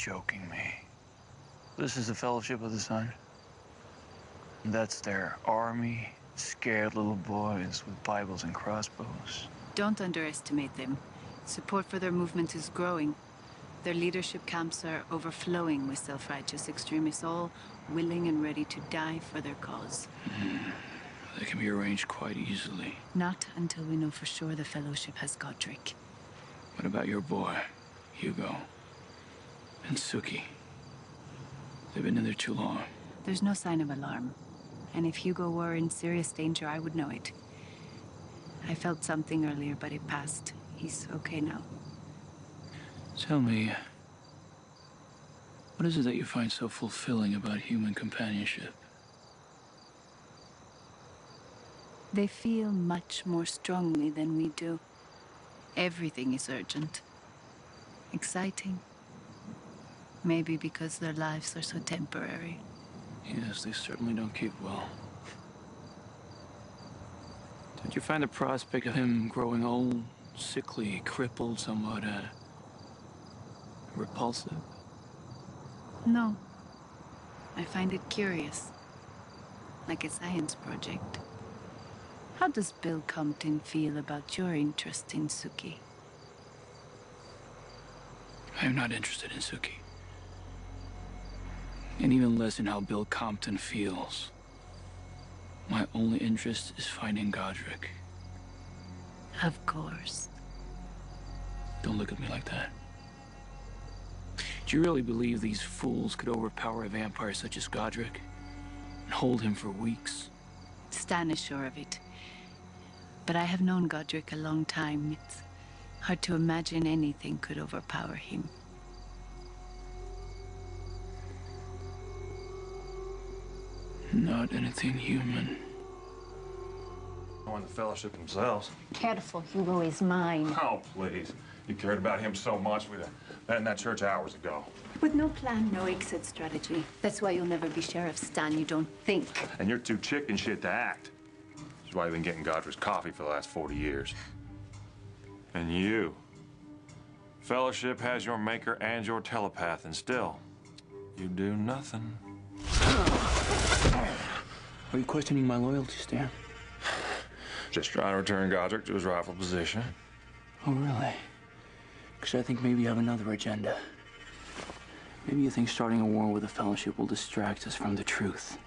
joking me. This is the Fellowship of the Sun. That's their army, scared little boys with Bibles and crossbows. Don't underestimate them. Support for their movement is growing. Their leadership camps are overflowing with self-righteous extremists, all willing and ready to die for their cause. They can be arranged quite easily. Not until we know for sure the Fellowship has Godric. What about your boy, Hugo, and Suki? They've been in there too long. There's no sign of alarm. And if Hugo were in serious danger, I would know it. I felt something earlier, but it passed. He's okay now. Tell me, what is it that you find so fulfilling about human companionship? They feel much more strongly than we do. Everything is urgent. Exciting. Maybe because their lives are so temporary. Yes, they certainly don't keep well. Don't you find the prospect of him growing old, sickly, crippled, somewhat repulsive? No. I find it curious. Like a science project. How does Bill Compton feel about your interest in Suki? I am not interested in Suki. And even less in how Bill Compton feels. My only interest is finding Godric. Of course. Don't look at me like that. Do you really believe these fools could overpower a vampire such as Godric? And hold him for weeks? Stan is sure of it. But I have known Godric a long time. It's hard to imagine anything could overpower him. Not anything human. On the Fellowship themselves. Careful, Hugo is mine. Oh, please. You cared about him so much, we'd have been in that church hours ago. With no plan, no exit strategy. That's why you'll never be Sheriff Stan, you don't think. And you're too chicken shit to act. That's why you've been getting Godric's coffee for the last 40 years. And you. Fellowship has your maker and your telepath, and still, you do nothing. Are you questioning my loyalty, Stan? Just trying to return Godric to his rightful position. Oh, really? Because I think maybe you have another agenda. Maybe you think starting a war with the Fellowship will distract us from the truth.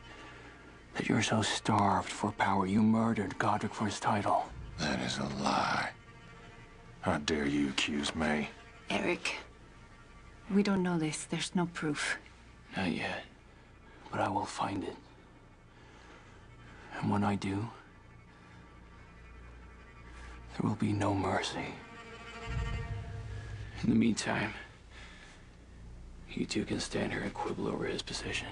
That you're so starved for power, you murdered Godric for his title. That is a lie. How dare you accuse me? Eric, we don't know this. There's no proof. Not yet. But I will find it. And when I do, there will be no mercy. In the meantime, you two can stand here and quibble over his position.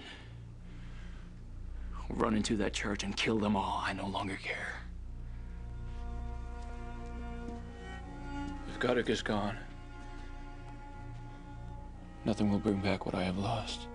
Run into that church and kill them all. I no longer care. If Godric is gone, nothing will bring back what I have lost.